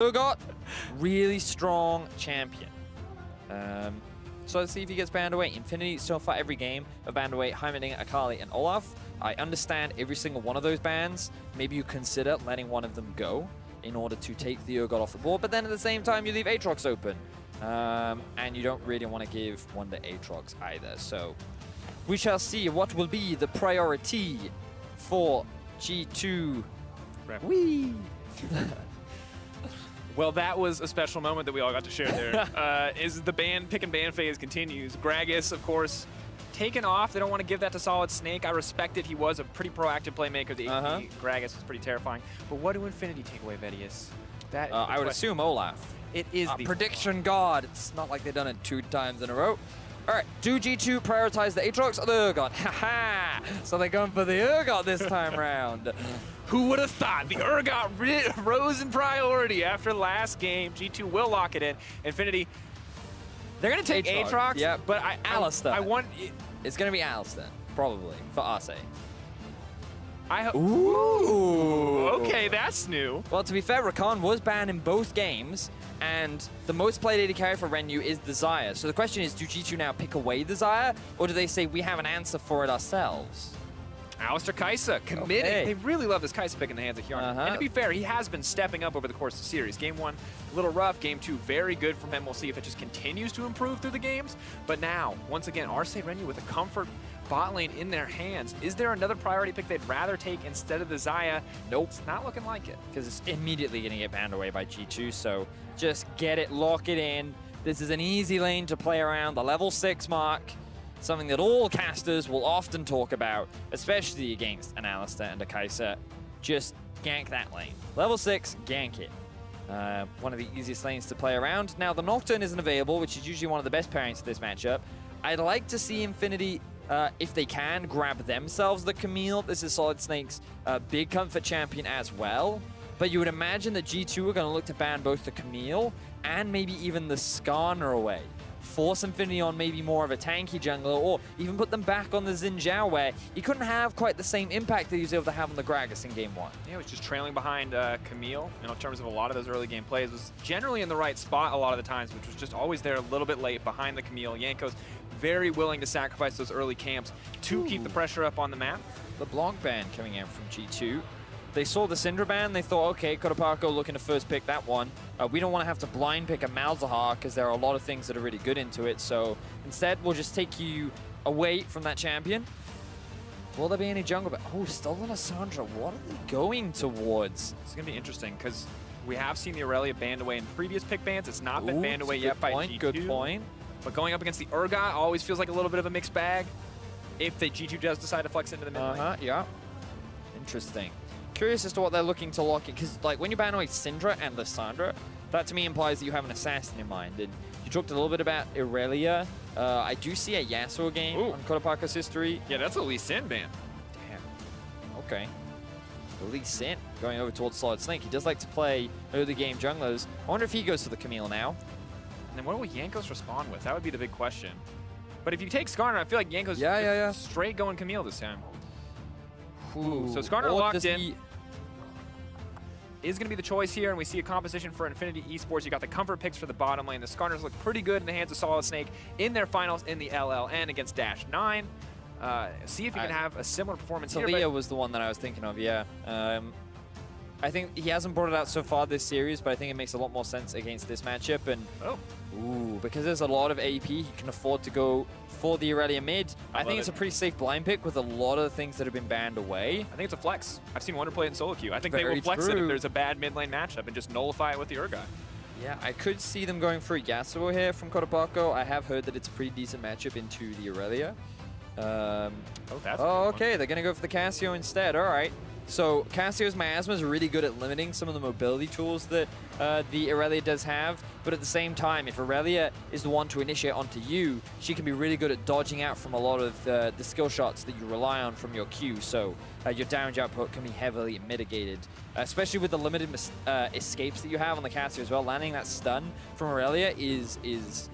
Urgot, really strong champion. So let's see if he gets banned away. Infinity so far every game have banned away Heimerdinger, Akali, and Olaf. I understand every single one of those bans. Maybe you consider letting one of them go in order to take the Urgot off the board, but then at the same time you leave Aatrox open. And you don't really want to give one to Aatrox either. So we shall see what will be the priority for G2. Whee! Well, that was a special moment that we all got to share there. As the pick and ban phase continues, Gragas, of course, taken off. They don't want to give that to Solid Snake. I respect it. He was a pretty proactive playmaker. The AP Gragas was pretty terrifying. But what do Infinity take away, Vedius? That I would assume Olaf. It is the prediction god. It's not like they've done it 2 times in a row. All right, do G2 prioritize the Aatrox or the Urgot? Haha! So they're going for the Urgot this time round. Who would have thought? The Urgot rose in priority after last game. G2 will lock it in. Infinity, they're going to take Aatrox, yep. But Alistar. I want... It's going to be Alistar, probably, for Arce. Ooh! Okay, that's new. Well, to be fair, Rakan was banned in both games, and the most played AD carry for Renu is the Xayah. So the question is, do G2 now pick away the Xayah, or do they say we have an answer for it ourselves? Alistar Kai'Sa, committing. Okay. They really love this Kai'Sa pick in the hands of Hjarnar. And to be fair, he has been stepping up over the course of the series. Game 1, a little rough. Game 2, very good from him. We'll see if it just continues to improve through the games. But now, once again, Arce Renu with a comfort bot lane in their hands. Is there another priority pick they'd rather take instead of the Xayah? Nope. It's not looking like it. Because it's immediately going to get banned away by G2, so just get it, lock it in. This is an easy lane to play around the level 6 mark. Something that all casters will often talk about, especially against an Alistar and a Kai'Sa. Just gank that lane. Level 6, gank it. One of the easiest lanes to play around. Now, the Nocturne isn't available, which is usually one of the best pairings for this matchup. I'd like to see Infinity, if they can, grab themselves the Camille. This is Solid Snake's big comfort champion as well. But you would imagine that G2 are going to look to ban both the Camille and maybe even the Skarner away. Force Infinity on maybe more of a tanky jungler, or even put them back on the Xin Zhao, where he couldn't have quite the same impact that he was able to have on the Gragas in Game 1. Yeah, he was just trailing behind Camille, in terms of a lot of those early game plays. Was generally in the right spot a lot of the times, which was just always there a little bit late behind the Camille. Jankos very willing to sacrifice those early camps to keep the pressure up on the map. The Blanc ban coming in from G2. They saw the Syndra ban, they thought, okay, Kotopako looking to first pick that one. We don't want to have to blind pick a Malzahar because there are a lot of things that are really good into it. So instead, we'll just take you away from that champion. Will there be any jungle? Oh, stolen Lissandra. What are they going towards? It's going to be interesting because we have seen the Aurelia banned away in previous pick bans. It's not been banned away yet by G2. Good point. But going up against the Urgot always feels like a little bit of a mixed bag if the G2 does decide to flex into the mid lane. Yeah. Interesting. Curious as to what they're looking to lock in, because like when you ban away Syndra and Lissandra, that to me implies that you have an assassin in mind. And you talked a little bit about Aurelia. I do see a Yasuo game on Kotopako's history. Yeah, that's a Lee Sin ban. Damn. Okay. Lee Sin going over towards Solid Snake. He does like to play early game junglers. I wonder if he goes for the Camille now. And then what will Jankos respond with? That would be the big question. But if you take Skarner, I feel like Jankos straight going Camille this time. Ooh, so Skarner locked in. Is going to be the choice here, and we see a composition for Infinity Esports. You got the comfort picks for the bottom lane. The Skarners look pretty good in the hands of Solid Snake in their finals in the LLN against Dash 9. See if he can have a similar performance here. Talia was the one that I was thinking of, yeah. I think he hasn't brought it out so far this series, but I think it makes a lot more sense against this matchup. And because there's a lot of AP, he can afford to go for the Aurelia mid. I think it's a pretty safe blind pick with a lot of the things that have been banned away. I think it's a flex. I've seen Wonder play it in solo queue. I think they will flex it if there's a bad mid lane matchup and just nullify it with the Urgot. Yeah, I could see them going for a Yasuo here from Kotopako. I have heard that it's a pretty decent matchup into the Aurelia. Okay, they're going to go for the Cassio instead. All right. So Cassio's Miasma is really good at limiting some of the mobility tools that the Aurelia does have, but at the same time, if Aurelia is the one to initiate onto you, she can be really good at dodging out from a lot of the skill shots that you rely on from your Q, so your damage output can be heavily mitigated, especially with the limited escapes that you have on the Cassio as well. Landing that stun from Aurelia is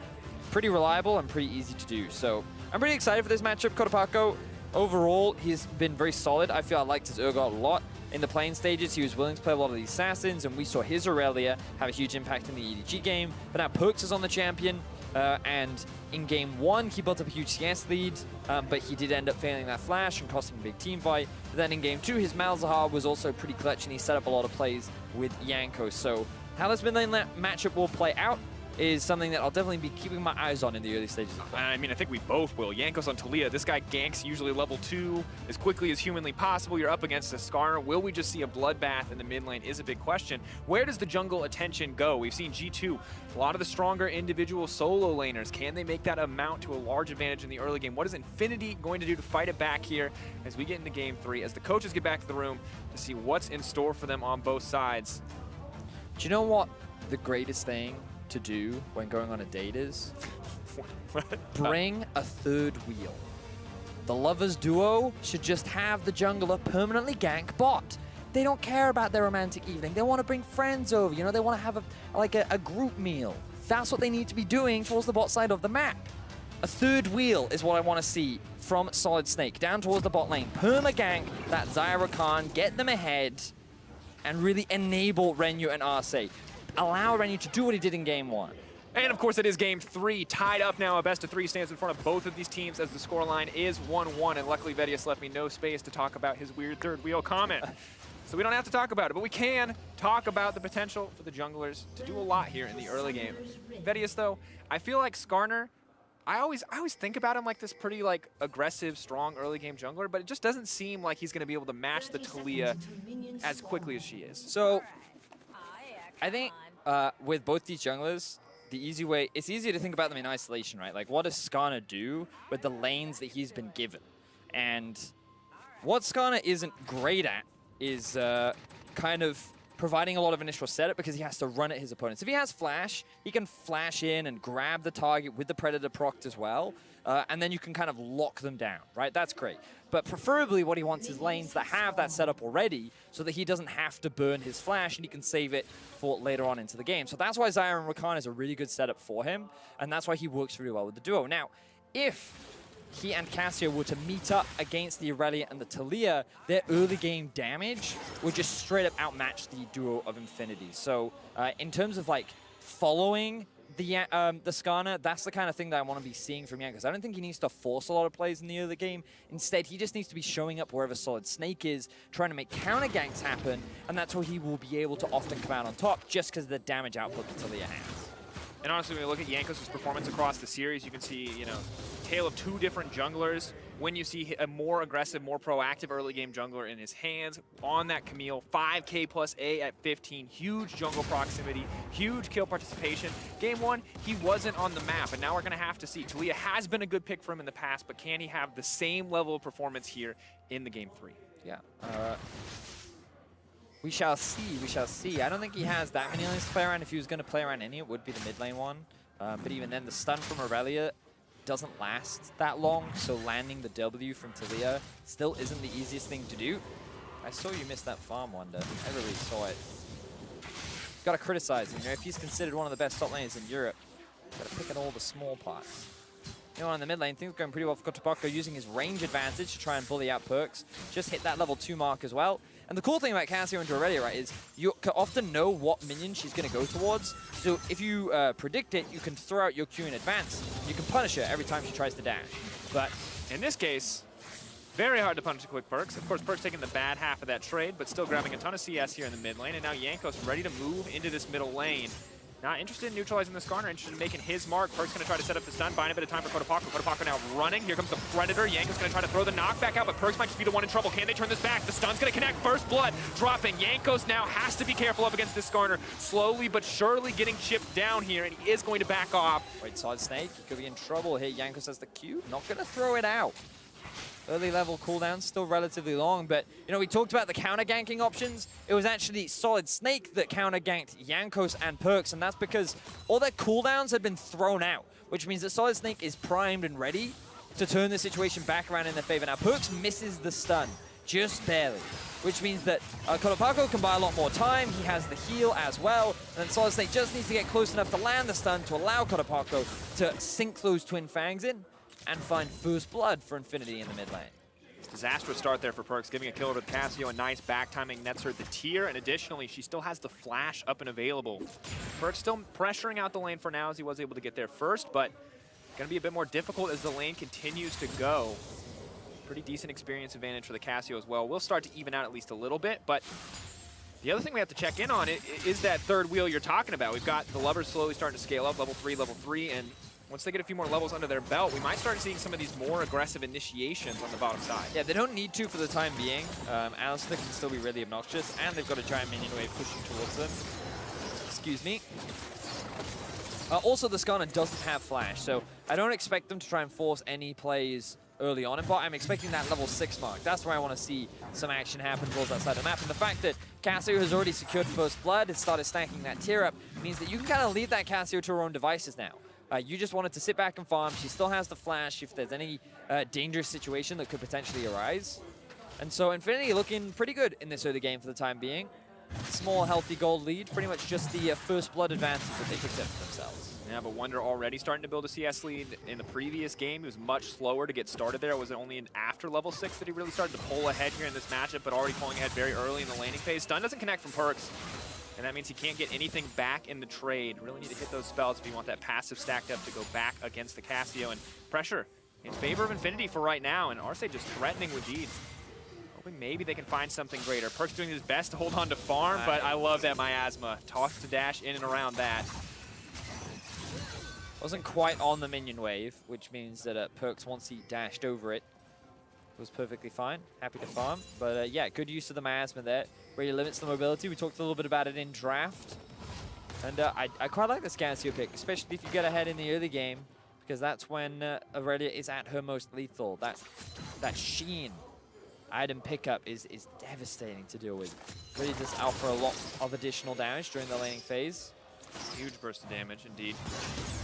pretty reliable and pretty easy to do, so I'm pretty excited for this matchup. Kotopako, overall, he's been very solid. I feel I liked his Urgot a lot. in the playing stages, he was willing to play a lot of these assassins, and we saw his Aurelia have a huge impact in the EDG game. But now Perks is on the champion, and in game 1, he built up a huge CS lead, but he did end up failing that flash and costing a big team fight. But then in game 2, his Malzahar was also pretty clutch, and he set up a lot of plays with Jankos. So how this mid lane matchup will play out is something that I'll definitely be keeping my eyes on in the early stages of play. I mean, I think we both will. Jankos on Taliyah, this guy ganks usually level 2 as quickly as humanly possible. You're up against a Skarner. Will we just see a bloodbath in the mid lane is a big question. Where does the jungle attention go? We've seen G2, a lot of the stronger individual solo laners. Can they make that amount to a large advantage in the early game? What is Infinity going to do to fight it back here as we get into game 3, as the coaches get back to the room to see what's in store for them on both sides? Do you know what the greatest thing to do when going on a date is? Bring a third wheel. The lovers duo should just have the jungler permanently gank bot. They don't care about their romantic evening. They want to bring friends over, you know, they want to have a group meal. That's what they need to be doing towards the bot side of the map. A third wheel is what I want to see from Solid Snake down towards the bot lane. Perma gank that Zyra Khan, get them ahead, and really enable Renyu and Arcee. Allow Renyu to do what he did in game 1. And of course it is game 3, tied up now. A best of 3 stands in front of both of these teams as the scoreline is 1-1. And luckily Vedius left me no space to talk about his weird third wheel comment. So we don't have to talk about it, but we can talk about the potential for the junglers to do a lot here in the early game. Vedius though, I feel like Skarner, I always think about him like this pretty aggressive, strong early game jungler, but it just doesn't seem like he's gonna be able to match the Taliyah as quickly as she is. So I think with both these junglers, it's easier to think about them in isolation, right? Like, what does Skarner do with the lanes that he's been given? And what Skarner isn't great at is kind of providing a lot of initial setup, because he has to run at his opponents. If he has flash, he can flash in and grab the target with the Predator procced as well, and then you can kind of lock them down, right? That's great. But preferably what he wants is lanes that have that setup already, so that he doesn't have to burn his flash and he can save it for later on into the game. So that's why Zyra and Rakan is a really good setup for him, and that's why he works really well with the duo. Now, if he and Cassio were to meet up against the Aurelia and the Taliyah, their early game damage would just straight up outmatch the duo of Infinity. So in terms of following the Skarner, that's the kind of thing that I want to be seeing from Jankos. I don't think he needs to force a lot of plays in the early game. Instead, he just needs to be showing up wherever Solid Snake is, trying to make counter ganks happen, and that's where he will be able to often come out on top, just because of the damage output that Taliyah has. And honestly, when we look at Jankos' performance across the series, you can see, tale of 2 different junglers. When you see a more aggressive, more proactive early game jungler in his hands on that Camille, 5K plus A at 15, huge jungle proximity, huge kill participation. Game 1, he wasn't on the map, and now we're gonna have to see. Taliyah has been a good pick for him in the past, but can he have the same level of performance here in the game 3? Yeah. We shall see, we shall see. I don't think he has that many lanes to play around. If he was gonna play around any, it would be the mid lane one. But even then, the stun from Aurelia doesn't last that long, so landing the W from Taliyah still isn't the easiest thing to do. I saw you miss that farm, Wonder. I really saw it. Gotta criticize him. If he's considered one of the best top laners in Europe, gotta pick at all the small parts. On the mid lane, things are going pretty well for Kotopako, using his range advantage to try and bully out Perks. Just hit that level 2 mark as well. And the cool thing about Cassio and Aurelia, right, is you can often know what minion she's going to go towards. So if you predict it, you can throw out your Q in advance. You can punish her every time she tries to dash. But in this case, very hard to punish a quick Perks. Of course, Perks taking the bad half of that trade, but still grabbing a ton of CS here in the mid lane. And now Jankos ready to move into this middle lane. Not interested in neutralizing the Skarner, interested in making his mark. Perk's going to try to set up the stun, buying a bit of time for Kotopako. Kotopako now running. Here comes the Predator. Jankos going to try to throw the knockback out, but Perks might just be the one in trouble. Can they turn this back? The stun's going to connect. First blood dropping. Jankos now has to be careful up against this Skarner. Slowly but surely getting chipped down here, and he is going to back off. Wait, Solid Snake, he could be in trouble here. Jankos has the Q. Not going to throw it out. Early level cooldown, still relatively long, but we talked about the counter ganking options. It was actually Solid Snake that counter ganked Jankos and Perks, and that's because all their cooldowns had been thrown out, which means that Solid Snake is primed and ready to turn the situation back around in their favor. Now, Perks misses the stun, just barely, which means that Kotopako can buy a lot more time. He has the heal as well, and then Solid Snake just needs to get close enough to land the stun to allow Kotopako to sink those Twin Fangs in and find first blood for Infinity in the mid lane. Disastrous start there for Perks, giving a kill over to Casio. A nice back timing nets her the tier, and additionally, she still has the flash up and available. Perks still pressuring out the lane for now as he was able to get there first, but going to be a bit more difficult as the lane continues to go. Pretty decent experience advantage for the Casio as well. We'll start to even out at least a little bit, but the other thing we have to check in on is that third wheel you're talking about. We've got the lovers slowly starting to scale up, level 3, and once they get a few more levels under their belt, we might start seeing some of these more aggressive initiations on the bottom side. Yeah, they don't need to for the time being. Alistair can still be really obnoxious, and they've got a giant minion wave pushing towards them. Excuse me. Also, the Skarner doesn't have flash, so I don't expect them to try and force any plays early on in bot. I'm expecting that level 6 mark. That's where I want to see some action happen towards that side of the map. And the fact that Casio has already secured first blood and started stacking that tier up means that you can kind of leave that Casio to her own devices now. You just wanted to sit back and farm. She still has the flash if there's any dangerous situation that could potentially arise. And so Infinity looking pretty good in this early game for the time being. Small, healthy gold lead, pretty much just the first blood advantage that they picked up for themselves. Yeah, but Wonder already starting to build a CS lead. In the previous game, he was much slower to get started there. It was only after level 6 that he really started to pull ahead here in this matchup, but already pulling ahead very early in the laning phase. Stun doesn't connect from Perks, and that means he can't get anything back in the trade. Really need to hit those spells if you want that passive stacked up to go back against the Casio. And pressure in favor of Infinity for right now, and Arce just threatening with deeds. Hoping maybe they can find something greater. Perks doing his best to hold on to farm, but I love that miasma. Toss to dash in and around that. Wasn't quite on the minion wave, which means that Perks, once he dashed over it, was perfectly fine. Happy to farm. But yeah, good use of the miasma there. Really limits the mobility. We talked a little bit about it in draft. And I quite like this Casio pick, especially if you get ahead in the early game, because that's when Aurelia is at her most lethal. That sheen item pickup is devastating to deal with. Really does offer a lot of additional damage during the laning phase. Huge burst of damage, indeed.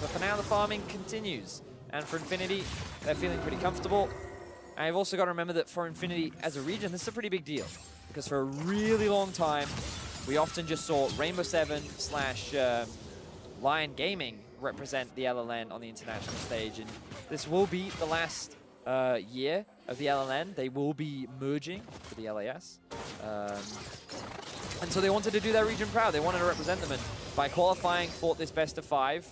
But for now, the farming continues. And for Infinity, they're feeling pretty comfortable. And I've also got to remember that for Infinity as a region, this is a pretty big deal. Because for a really long time, we often just saw Rainbow 7 / Lion Gaming represent the LLN on the international stage. And this will be the last year of the LLN. They will be merging for the LAS. And so they wanted to do their region proud. They wanted to represent them. And by qualifying for this best of 5,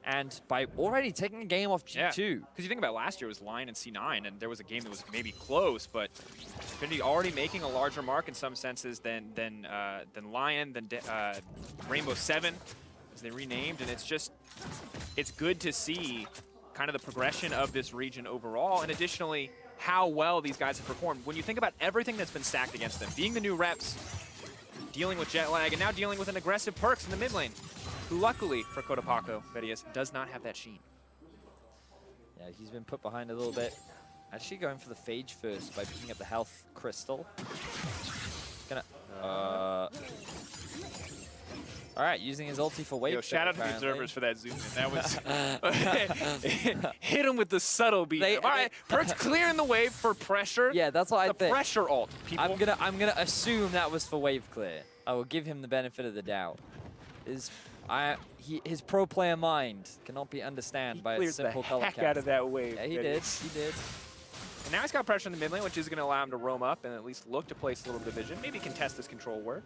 and by already taking a game off G2. Because you think about last year, it was Lion and C9, and there was a game that was maybe close, but Infinity already making a larger mark in some senses than Lion, than Rainbow 7, as they renamed, and it's good to see kind of the progression of this region overall, and additionally, how well these guys have performed. When you think about everything that's been stacked against them, being the new reps, dealing with jet lag, and now dealing with an aggressive Perks in the mid lane, who luckily for Cotopaco, Vedius, does not have that sheen. Yeah, he's been put behind a little bit. Actually going for the Phage first by picking up the health crystal. Gonna, all right, using his ulti for wave. Shout out to the observers for that zoom in. That was hit him with the subtle beat. All right, Perks clearing the wave for pressure. Yeah, that's what I think. The pressure ult. People. I'm gonna assume that was for wave clear. I will give him the benefit of the doubt. His pro player mind cannot be understood by a simple color count. Out of that wave. Yeah, he did. He did. And now he's got pressure in the mid lane, which is going to allow him to roam up and at least look to place a little division. Maybe contest this control ward.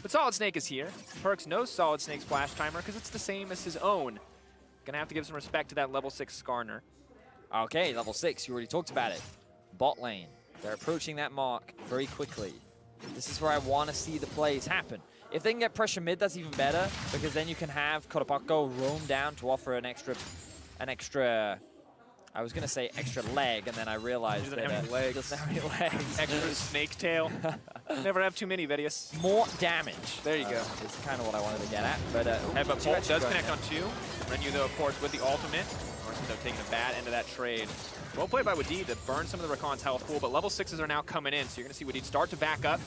But Solid Snake is here. Perks knows Solid Snake's flash timer because it's the same as his own. Gonna have to give some respect to that level 6 Skarner. Okay, level 6. You already talked about it. Bot lane. They're approaching that mark very quickly. This is where I want to see the plays happen. If they can get pressure mid, that's even better, because then you can have Cotopaco roam down to offer an extra, I was going to say extra leg, and then I realized that doesn't have any legs. Extra snake tail. Never have too many, Vedius. More damage. There you go. Is kind of what I wanted to get at. But Headbutt Bolt does connect on 2. Renu, though, of course, with the ultimate. Though, taking a bad end of that trade. Well played by Wadid to burn some of the Rakan's health pool, but level 6s are now coming in, so you're going to see Wadid start to back up.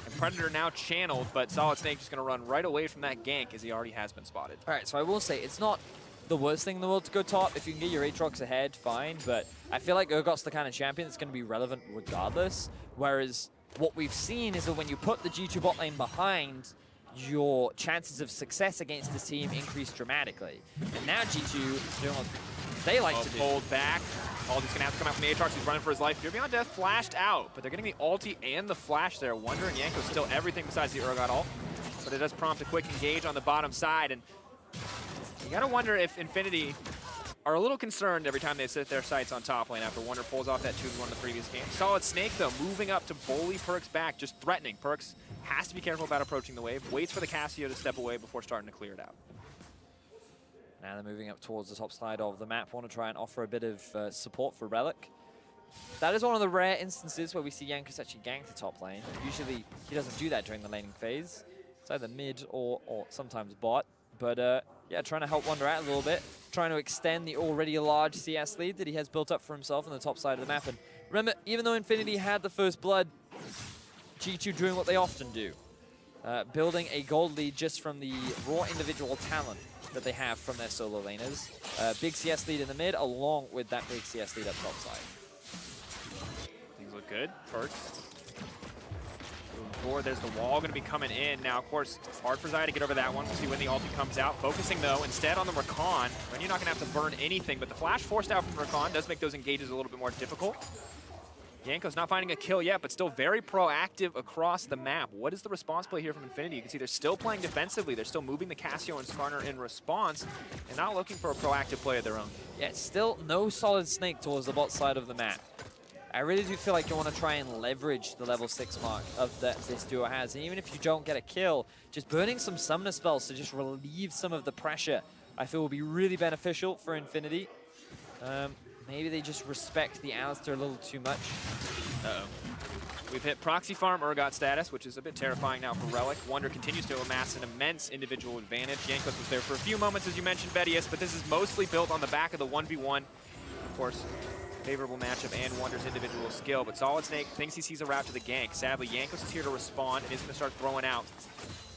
And Predator now channeled, but Solid Snake just going to run right away from that gank as he already has been spotted. All right, so I will say it's not the worst thing in the world to go top. If you can get your Aatrox ahead, fine, but I feel like Urgot's the kind of champion that's going to be relevant regardless, whereas what we've seen is that when you put the G2 bot lane behind, your chances of success against this team increase dramatically. And now G2 doing what they like to do. Hold back. Ulti's gonna have to come out from the Aatrox. He's running for his life. Fear Beyond Death flashed out, but they're getting the ulti and the flash there. Wonder and Yanko's still everything besides the Urgot ult, but it does prompt a quick engage on the bottom side, and you gotta wonder if Infinity are a little concerned every time they set their sights on top lane after Wonder pulls off that 2-1 in the previous game. Solid Snake, though, moving up to bully Perkz back, just threatening. Perkz has to be careful about approaching the wave, waits for the Cassio to step away before starting to clear it out. Now they're moving up towards the top side of the map. Want to try and offer a bit of support for Relic. That is one of the rare instances where we see Jankos actually gank the top lane. Usually he doesn't do that during the laning phase. It's either mid or sometimes bot. But yeah, trying to help Wonder out a little bit. Trying to extend the already large CS lead that he has built up for himself on the top side of the map. And remember, even though Infinity had the first blood, G2 doing what they often do. Building a gold lead just from the raw individual talent that they have from their solo laners. Big CS lead in the mid, along with that big CS lead up top side. Things look good. Perkz. There's the wall going to be coming in. Now, of course, it's hard for Xayah to get over that one. We'll see when the ulti comes out. Focusing, though, instead on the Rakan. When you're not going to have to burn anything, but the flash forced out from Rakan does make those engages a little bit more difficult. Yanko's not finding a kill yet, but still very proactive across the map. What is the response play here from Infinity? You can see they're still playing defensively. They're still moving the Cassio and Skarner in response and not looking for a proactive play of their own. Yeah, still no solid Snake towards the bot side of the map. I really do feel like you want to try and leverage the level 6 mark of that this duo has. And even if you don't get a kill, just burning some summoner spells to just relieve some of the pressure, I feel will be really beneficial for Infinity. Maybe they just respect the Alistar a little too much. Uh-oh. We've hit proxy farm Urgot status, which is a bit terrifying now for Relic. Wonder continues to amass an immense individual advantage. Jankos was there for a few moments, as you mentioned, Bedius, but this is mostly built on the back of the 1v1. Of course, favorable matchup and Wonder's individual skill, but Solid Snake thinks he sees a route to the gank. Sadly, Jankos is here to respond and is going to start throwing out.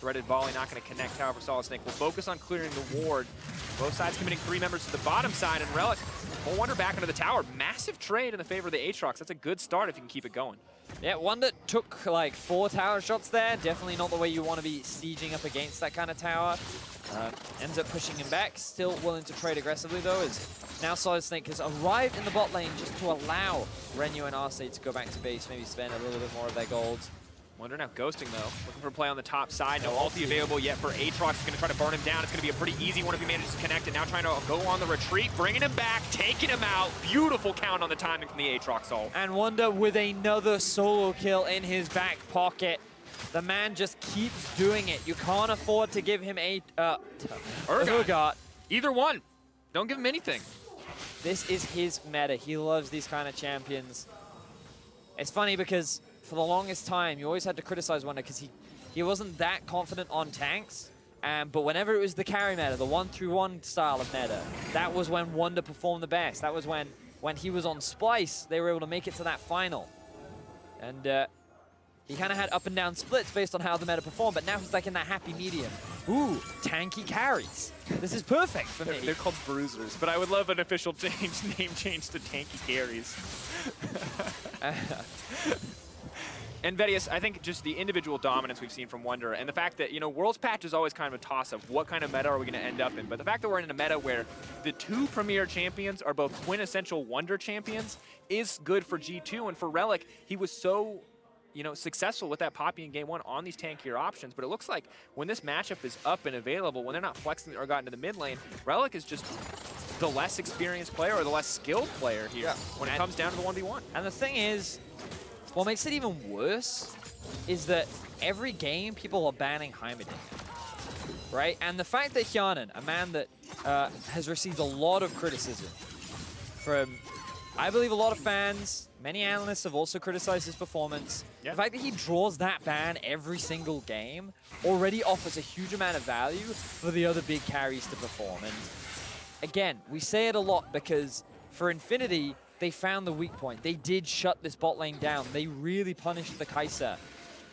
Threaded volley not going to connect, however, Solid Snake will focus on clearing the ward. Both sides committing 3 members to the bottom side, and Relic pull Wonder back into the tower. Massive trade in the favor of the Aatrox. That's a good start if you can keep it going. Yeah, Wonder took like 4 tower shots there. Definitely not the way you want to be sieging up against that kind of tower. Ends up pushing him back. Still willing to trade aggressively, though, as now Solid Snake has arrived in the bot lane just to allow Renu and Arcee to go back to base, maybe spend a little bit more of their gold. Wonder now ghosting, though. Looking for a play on the top side. No ulti available yet for Aatrox. He's going to try to burn him down. It's going to be a pretty easy one if he manages to connect it. Now trying to go on the retreat, bringing him back, taking him out. Beautiful count on the timing from the Aatrox ult. And Wonder with another solo kill in his back pocket. The man just keeps doing it. You can't afford to give him a Urgot. Either one. Don't give him anything. This is his meta. He loves these kind of champions. It's funny because for the longest time, you always had to criticize Wonder because he wasn't that confident on tanks. But whenever it was the carry meta, the 1-through-1 style of meta, that was when Wonder performed the best. That was when he was on Splice, they were able to make it to that final. And he kind of had up and down splits based on how the meta performed, but now he's like in that happy medium. Ooh, tanky carries. This is perfect for me. They're called bruisers, but I would love an official name change to tanky carries. And Bedius, I think just the individual dominance we've seen from Wonder, and the fact that, you know, Worlds Patch is always kind of a toss-up. What kind of meta are we going to end up in? But the fact that we're in a meta where the 2 premier champions are both quintessential Wonder champions is good for G2. And for Relic, he was so, you know, successful with that Poppy in game 1 on these tankier options. But it looks like when this matchup is up and available, when they're not flexing or got into the mid lane, Relic is just the less experienced player or the less skilled player here when it comes down to the 1v1. And the thing is, what makes it even worse is that every game people are banning Heimerdinger, right? And the fact that Hjarnan, a man that has received a lot of criticism from, I believe, a lot of fans, many analysts have also criticized his performance. The fact that he draws that ban every single game already offers a huge amount of value for the other big carries to perform. And again, we say it a lot because for Infinity, they found the weak point. They did shut this bot lane down. They really punished the Kai'Sa.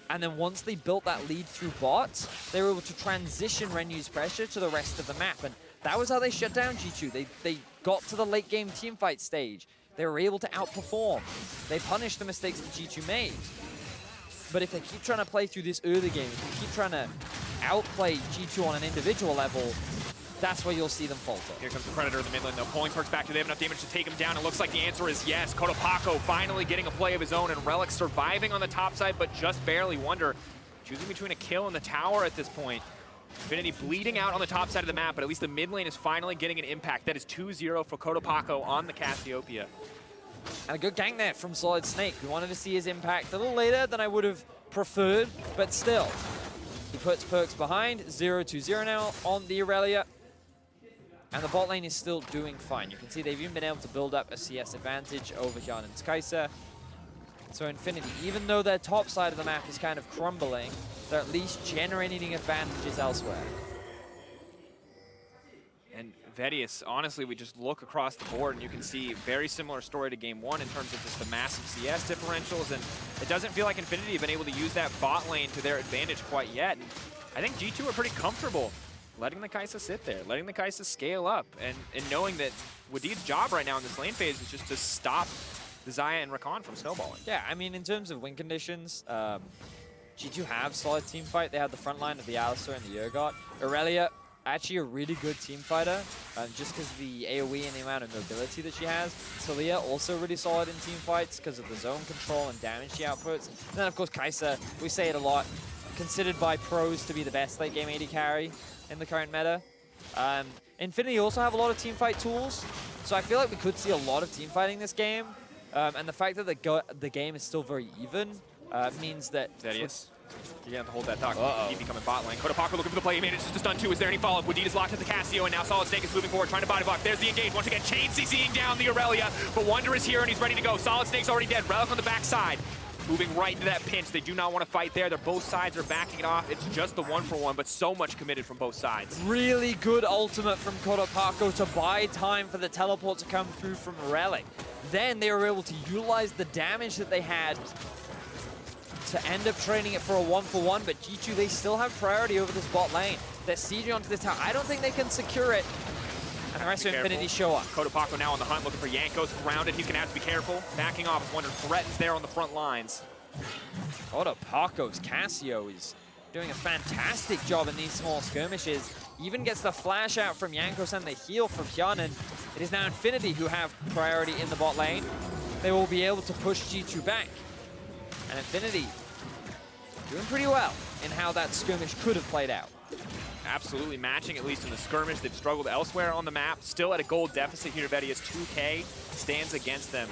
And then once they built that lead through bots, they were able to transition Renu's pressure to the rest of the map. And that was how they shut down G2. They got to the late game teamfight stage. They were able to outperform. They punished the mistakes that G2 made. But if they keep trying to play through this early game, if they keep trying to outplay G2 on an individual level, that's where you'll see them falter. Here comes the Predator in the mid lane, though. Pulling Perks back. Do they have enough damage to take him down? It looks like the answer is yes. Kotopako finally getting a play of his own, and Relic surviving on the top side, but just barely. Wonder choosing between a kill and the tower at this point. Infinity bleeding out on the top side of the map, but at least the mid lane is finally getting an impact. That is 2-0 for Kotopako on the Cassiopeia. And a good gank there from Solid Snake. We wanted to see his impact a little later than I would have preferred, but still. He puts Perks behind, 0-2-0 now on the Aurelia. And the bot lane is still doing fine. You can see they've even been able to build up a CS advantage over Hyun and Kai'Sa. So Infinity, even though their top side of the map is kind of crumbling, they're at least generating advantages elsewhere. And Vedius, honestly, we just look across the board and you can see very similar story to game one in terms of just the massive CS differentials, and it doesn't feel like Infinity have been able to use that bot lane to their advantage quite yet. And I think G2 are pretty comfortable letting the Kai'Sa sit there, letting the Kai'Sa scale up, and knowing that Wadid's job right now in this lane phase is just to stop the Xayah and Rakan from snowballing. Yeah, I mean, in terms of win conditions, G2 have solid team fight. They have the front line of the Alistar and the Urgot. Aurelia, actually a really good team fighter, just because of the AoE and the amount of mobility that she has. Talia, also really solid in team fights because of the zone control and damage she outputs. And then, of course, Kai'Sa, we say it a lot, considered by pros to be the best late game AD carry in the current meta. Infinity also have a lot of team fight tools, so I feel like we could see a lot of team fighting this game. And the fact that the game is still very even means that... Vedius, you're going to have to hold that talk. Keep becoming bot lane. Kotopako looking for the play. He manages to stun two. Is there any follow-up? Wadid is locked at the Cassio, and now Solid Snake is moving forward, trying to body block. There's the engage. Once again, Chain CCing down the Aurelia, but Wonder is here, and he's ready to go. Solid Snake's already dead. Relic on the backside, moving right into that pinch. They do not want to fight there. They're both sides are backing it off. It's just the 1-for-1, but so much committed from both sides. Really good ultimate from Kotopako to buy time for the teleport to come through from Relic. Then they were able to utilize the damage that they had to end up trading it for a 1-for-1, but G2, they still have priority over this bot lane. They're sieging onto this tower. I don't think they can secure it. And the rest of Infinity show up. Kotopako now on the hunt, looking for Jankos grounded. He's going to have to be careful. Backing off as Wonder threatens there on the front lines. Kotopako's Cassio is doing a fantastic job in these small skirmishes. Even gets the flash out from Jankos and the heal from Hyun, and it is now Infinity who have priority in the bot lane. They will be able to push G2 back. And Infinity doing pretty well in how that skirmish could have played out. Absolutely matching, at least in the skirmish. They've struggled elsewhere on the map. Still at a gold deficit here. Vedius 2K stands against them.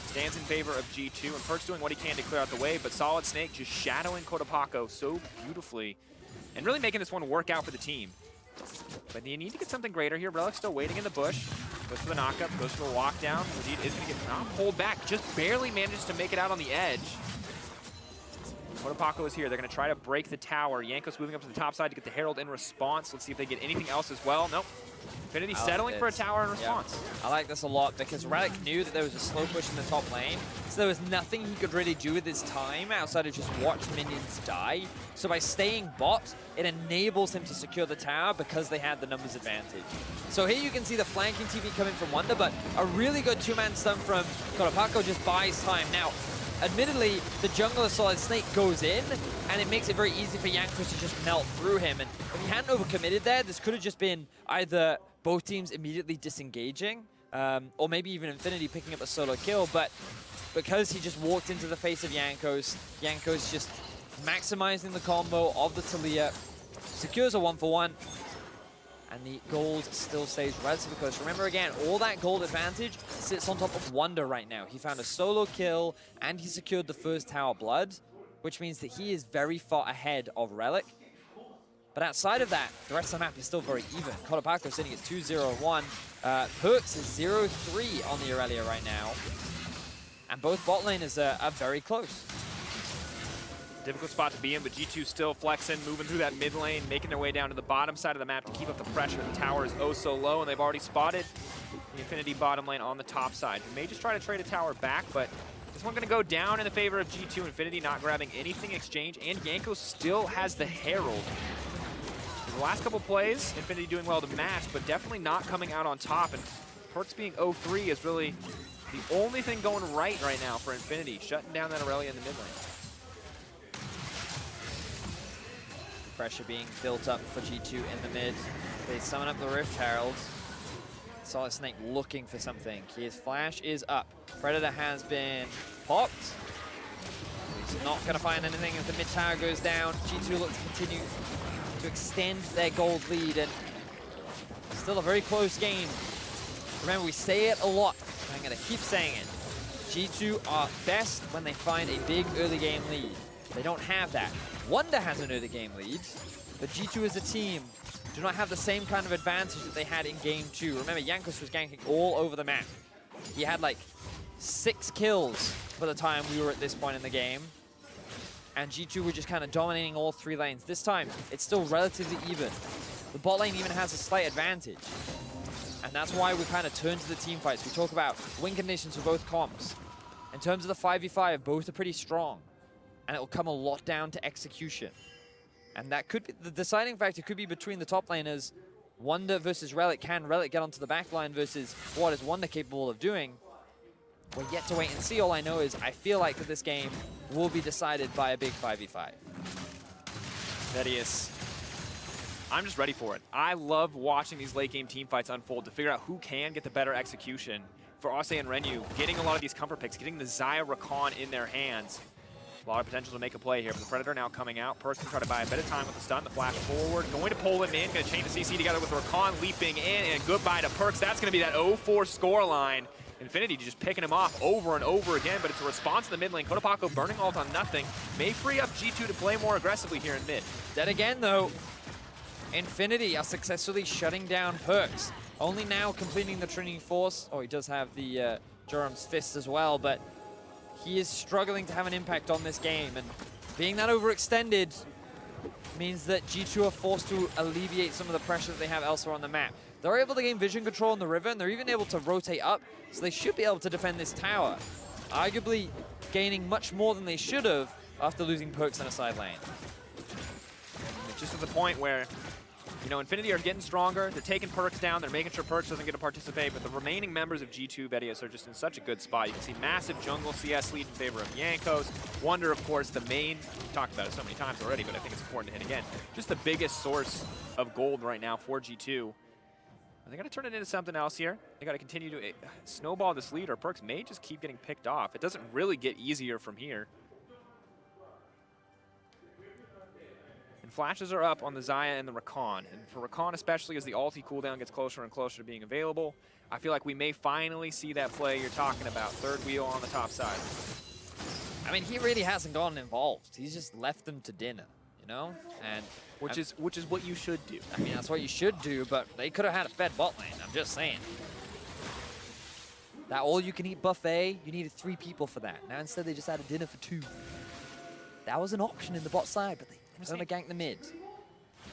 Stands in favor of G2, and Perk's doing what he can to clear out the way, but Solid Snake just shadowing Kotopako so beautifully and really making this one work out for the team. But you need to get something greater here. Relic's still waiting in the bush. Goes for the knockup, goes for the walk down. Wadid is going to get pulled back. Just barely managed to make it out on the edge. Kotopako is here. They're going to try to break the tower. Jankos moving up to the top side to get the Herald in response. Let's see if they get anything else as well. Nope. Infinity settling for a tower in response. Yeah. I like this a lot because Relic knew that there was a slow push in the top lane, so there was nothing he could really do with his time outside of just watch minions die. So by staying bot, it enables him to secure the tower because they had the numbers advantage. So here you can see the flanking TV coming from Wonder, but a really good two-man stun from Kotopako just buys time. Now, admittedly, the jungler Solid Snake goes in, and it makes it very easy for Jankos to just melt through him. And if he hadn't overcommitted there, this could have just been either both teams immediately disengaging, or maybe even Infinity picking up a solo kill. But because he just walked into the face of Jankos, Jankos just maximizing the combo of the Talia, secures a 1-for-1. And the gold still stays relatively close. Remember, again, all that gold advantage sits on top of Wonder right now. He found a solo kill, and he secured the first tower blood, which means that he is very far ahead of Relic. But outside of that, the rest of the map is still very even. Kotopako sitting at 2-0-1. Perks is 0-3 on the Aurelia right now. And both bot laners are very close. Difficult spot to be in, but G2 still flexing, moving through that mid lane, making their way down to the bottom side of the map to keep up the pressure. The tower is oh so low, and they've already spotted the Infinity bottom lane on the top side. They may just try to trade a tower back, but this one going to go down in the favor of G2. Infinity not grabbing anything exchange, and Jankos still has the Herald. So the last couple plays, Infinity doing well to match, but definitely not coming out on top, and Perks being 0-3 is really the only thing going right now for Infinity, shutting down that Aurelia in the mid lane. pressure being built up for G2 in the mid. They summon up the Rift Herald. Solid Snake looking for something. His flash is up. Predator has been popped. He's not going to find anything as the mid tower goes down. G2 look to continue to extend their gold lead, and still a very close game. Remember, we say it a lot. I'm going to keep saying it. G2 are best when they find a big early game lead. They don't have that. Wonder has an early game lead, but G2 as a team do not have the same kind of advantage that they had in game 2. Remember, Jankos was ganking all over the map. He had like 6 kills by the time we were at this point in the game. And G2 were just kind of dominating all 3 lanes. This time, it's still relatively even. The bot lane even has a slight advantage. And that's why we kind of turn to the team fights. We talk about win conditions for both comps. In terms of the 5v5, both are pretty strong. And it will come a lot down to execution. And that could be, the deciding factor could be between the top laners. Wonder versus Relic. Can Relic get onto the back line versus what is Wonder capable of doing? We're yet to wait and see. All I know is I feel like that this game will be decided by a big 5v5. Vedius. I'm just ready for it. I love watching these late game team fights unfold to figure out who can get the better execution. For Ase and Renyu, getting a lot of these comfort picks, getting the Xayah Rakan in their hands. A lot of potential to make a play here, but the Predator now coming out. Perkz can try to buy a bit of time with the stun, the flash forward. Going to pull him in, going to chain the CC together with Rakan leaping in, and goodbye to Perkz. That's going to be that 0-4 scoreline. Infinity just picking him off over and over again, but it's a response in the mid lane. Kotopako burning ult on nothing. May free up G2 to play more aggressively here in mid. Dead again, though. Infinity are successfully shutting down Perkz. Only now completing the Trinity Force. Oh, he does have the Joram's Fist as well, but he is struggling to have an impact on this game. And being that overextended means that G2 are forced to alleviate some of the pressure that they have elsewhere on the map. They're able to gain vision control on the river, and they're even able to rotate up, so they should be able to defend this tower. Arguably gaining much more than they should have after losing Perkz in a side lane. It's just at the point where, you know, Infinity are getting stronger, they're taking Perkz down, they're making sure Perkz doesn't get to participate, but the remaining members of G2 Vedius are just in such a good spot. You can see massive jungle CS lead in favor of Jankos. Wonder, of course, the main, we've talked about it so many times already, but I think it's important to hit again, just the biggest source of gold right now for G2. They got to turn it into something else here. They got to continue to snowball this lead, or Perkz may just keep getting picked off. It doesn't really get easier from here. And flashes are up on the Xayah and the Rakan. And for Rakan especially, as the ulti cooldown gets closer and closer to being available, I feel like we may finally see that play you're talking about. Third wheel on the top side. I mean, he really hasn't gotten involved. He's just left them to dinner, you know? And which is what you should do. I mean, that's what you should do, but they could have had a fed bot lane, I'm just saying. That all-you-can-eat buffet, you needed 3 people for that. Now instead they just had a dinner for 2. That was an option in the bot side, but they going to gank the mid.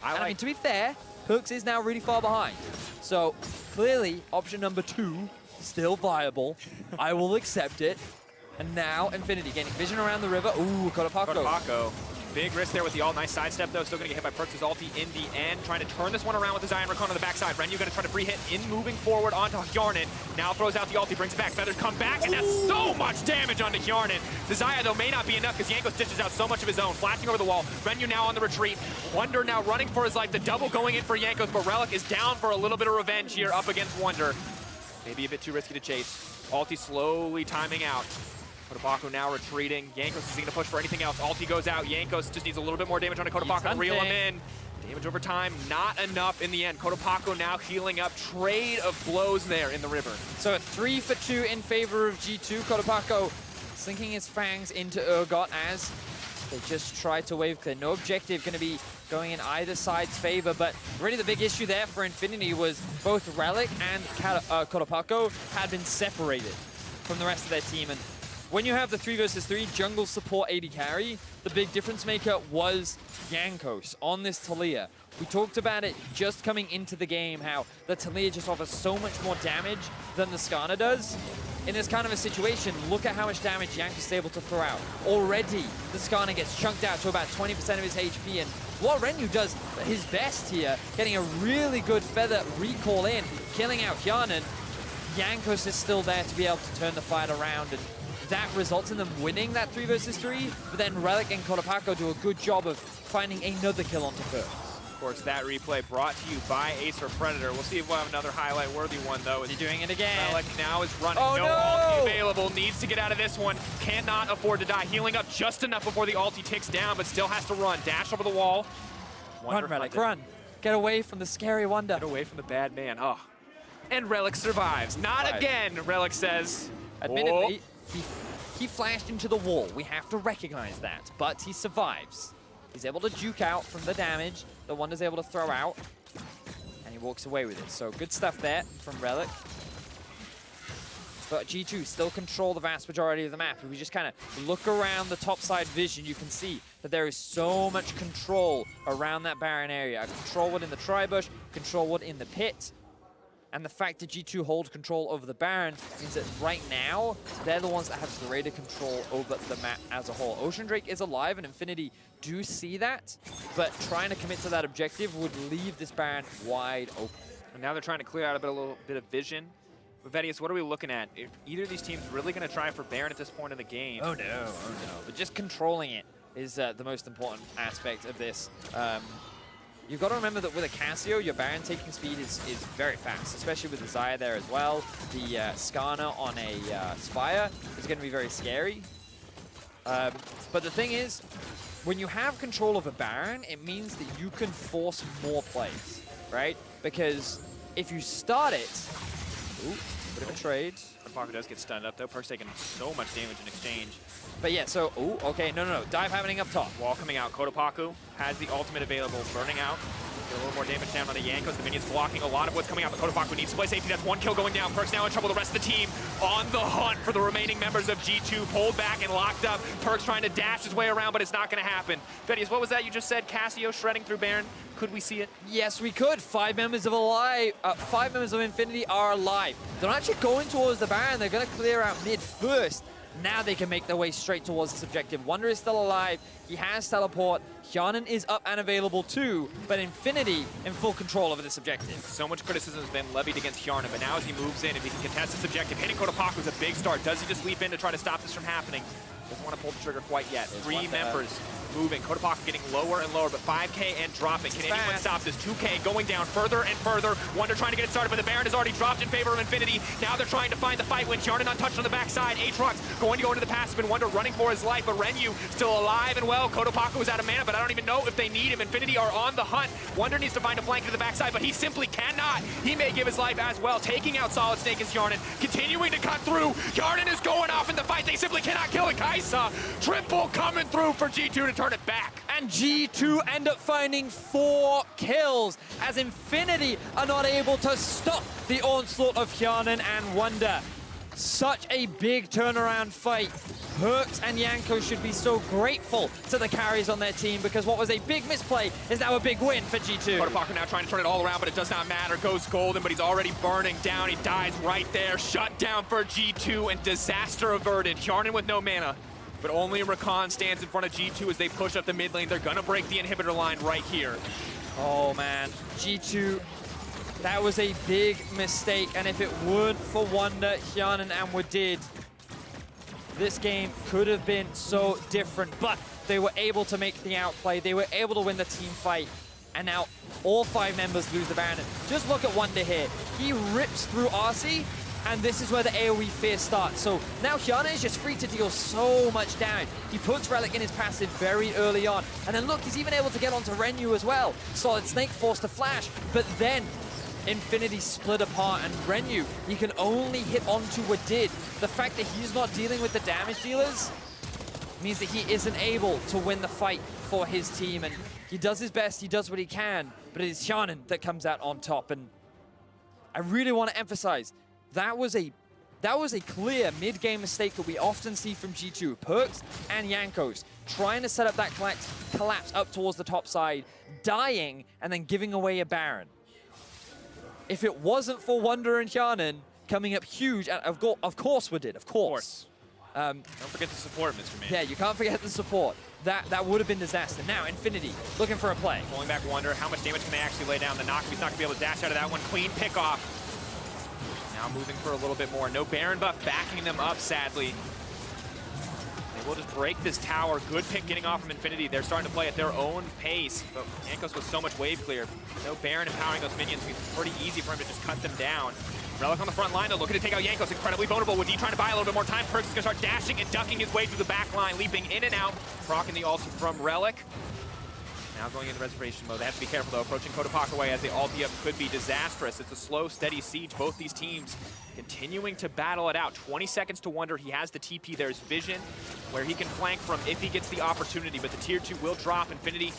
I mean, to be fair, Perkz is now really far behind. So clearly, option number 2, still viable. I will accept it. And now Infinity gaining vision around the river. Ooh, Kotopako. Big risk there with the nice sidestep though. Still going to get hit by Perkz' ulti in the end. Trying to turn this one around with the Xayah Rakan on the backside. Renyu going to try to free hit in moving forward onto Hjarnan. Now throws out the ulti, brings it back. Feathers come back, and that's so much damage onto Hjarnan. The Xayah though may not be enough because Jankos dishes out so much of his own. Flashing over the wall. Renyu now on the retreat. Wonder now running for his life. The double going in for Jankos, but Relic is down for a little bit of revenge here up against Wonder. Maybe a bit too risky to chase. Ulti slowly timing out. Kotopako now retreating. Jankos is going to push for anything else. Ulti goes out. Jankos just needs a little bit more damage on Kotopako to reel him in. Damage over time, not enough in the end. Kotopako now healing up. Trade of blows there in the river. So a 3 for 2 in favor of G2. Kotopako sinking his fangs into Urgot as they just try to wave clear. No objective going to be going in either side's favor, but really the big issue there for Infinity was both Relic and Kotopako had been separated from the rest of their team. And when you have the 3 versus 3 jungle support AD carry, the big difference maker was Jankos on this Taliyah. We talked about it just coming into the game, how the Taliyah just offers so much more damage than the Skarner does. In this kind of a situation, look at how much damage Jankos is able to throw out. Already, the Skarner gets chunked out to about 20% of his HP, and while Renyu does his best here, getting a really good feather recall in, killing out Hjarnan, Jankos is still there to be able to turn the fight around, and that results in them winning that 3 versus 3, but then Relic and Kotopako do a good job of finding another kill onto Perks. Of course, that replay brought to you by Acer Predator. We'll see if we'll have another highlight-worthy one, though. Is he doing it again? Relic now is running. Oh, no no! ulti available. Needs to get out of this one. Cannot afford to die. Healing up just enough before the ulti ticks down, but still has to run. Dash over the wall. Run, Relic, run. Get away from the scary Wonder. Get away from the bad man. Oh. And Relic survives. Not again, Relic says. Admittedly, he flashed into the wall. We have to recognize that, but he survives. He's able to juke out from the damage the Wonder's able to throw out, and he walks away with it. So good stuff there from Relic. But G2 still control the vast majority of the map. If we just kind of look around the topside vision, you can see that there is so much control around that Baron area. Control wood in the tri-bush, control wood in the pit. And the fact that G2 hold control over the Baron means that right now, they're the ones that have greater control over the map as a whole. Ocean Drake is alive, and Infinity do see that, but trying to commit to that objective would leave this Baron wide open. And now they're trying to clear out a little bit of vision. But Vedius, what are we looking at? Are either of these teams really going to try for Baron at this point in the game? Oh no. But just controlling it is the most important aspect of this. You've got to remember that with a Cassio, your Baron taking speed is very fast, especially with the Xayah there as well. The Skarner on a Spire is going to be very scary. But the thing is, when you have control of a Baron, it means that you can force more plays, right? Because if you start it... Ooh, bit of a trade. Parker does get stunned up, though. Perk's taking so much damage in exchange. But yeah, so, ooh, okay, no. Dive happening up top. Wall coming out. Kotopaku has the ultimate available, burning out. Get a little more damage down on the Yankos. The minions blocking a lot of what's coming out, but Kotopaku needs to play safety. That's one kill going down. Perk's now in trouble. The rest of the team on the hunt for the remaining members of G2. Pulled back and locked up. Perk's trying to dash his way around, but it's not going to happen. Vedius, what was that you just said? Cassio shredding through Baron. Could we see it? Yes, we could. 5 members of Infinity are alive. They're not actually going towards the Baron. They're going to clear out mid first. Now they can make their way straight towards this objective. Wonder is still alive. He has teleport. Hjarnan is up and available too, but Infinity in full control over this objective. So much criticism has been levied against Hjarnan, but now as he moves in, if he can contest this objective, hitting Kotopaku is a big start. Does he just leap in to try to stop this from happening? Doesn't want to pull the trigger quite yet. 3 members moving. Kotopaku getting lower and lower, but 5K and dropping. Can anyone stop this? 2K going down further and further. Wonder trying to get it started, but the Baron has already dropped in favor of Infinity. Now they're trying to find the fight when Hjarnan untouched on the backside. Aatrox going to go into the passive, and Wonder running for his life, but Renyu still alive and well. Kotopaku is out of mana, but I don't even know if they need him. Infinity are on the hunt. Wonder needs to find a flank to the backside, but he simply cannot. He may give his life as well. Taking out Solid Snake is Hjarnan, continuing to cut through. Hjarnan is going off in the fight. They simply cannot kill it. Kaisa, triple coming through for G2 to turn it back. And G2 end up finding 4 kills as Infinity are not able to stop the onslaught of Hjarnan and Wonder. Such a big turnaround fight. Perks and Yanko should be so grateful to the carries on their team because what was a big misplay is now a big win for G2. Kotopaku now trying to turn it all around, but it does not matter. Goes golden, but he's already burning down. He dies right there. Shut down for G2 and disaster averted. Hjarnan with no mana. But only Rakan stands in front of G2 as they push up the mid lane. They're gonna break the inhibitor line right here. Oh man, G2, that was a big mistake. And if it weren't for Wonder, Hjarnan and Wadid, this game could have been so different. But they were able to make the outplay. They were able to win the team fight. And now all 5 members lose the Baron. Just look at Wonder here. He rips through RC. And this is where the AoE fear starts. So now Hjarnan is just free to deal so much damage. He puts Relic in his passive very early on. And then look, he's even able to get onto Renyu as well. Solid Snake forced to flash. But then Infinity split apart, and Renyu, he can only hit onto Wadid. The fact that he's not dealing with the damage dealers means that he isn't able to win the fight for his team. And he does his best, he does what he can, but it is Hjarnan that comes out on top. And I really want to emphasize, that was a clear mid-game mistake that we often see from G2. Perks and Yankos trying to set up that collapse up towards the top side, dying, and then giving away a Baron. If it wasn't for Wonder and Hjarnan coming up huge, and of course we did, of course. Don't forget the support, Mr. Man. Yeah, you can't forget the support. That would have been disaster. Now, Infinity looking for a play. Pulling back Wonder, how much damage can they actually lay down? The knock, he's not gonna be able to dash out of that one. Clean pick off. Now moving for a little bit more. No Baron buff backing them up, sadly. They We'll just break this tower. Good pick getting off from Infinity. They're starting to play at their own pace. But Jankos with so much wave clear. No Baron empowering those minions. It's pretty easy for him to just cut them down. Relic on the front line, though, looking to take out Jankos. Incredibly vulnerable. With D trying to buy a little bit more time, Perkz is going to start dashing and ducking his way through the back line, leaping in and out, proccing the ult from Relic. Now going into reservation mode. They have to be careful, though. Approaching Kotopak away as the ulti up could be disastrous. It's a slow, steady siege. Both these teams continuing to battle it out. 20 seconds to Wonder. He has the TP. There's vision where he can flank from if he gets the opportunity. But the tier 2 will drop. Infinity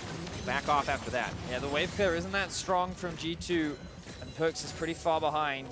back off after that. Yeah, the wave clear isn't that strong from G2. And Perkz is pretty far behind.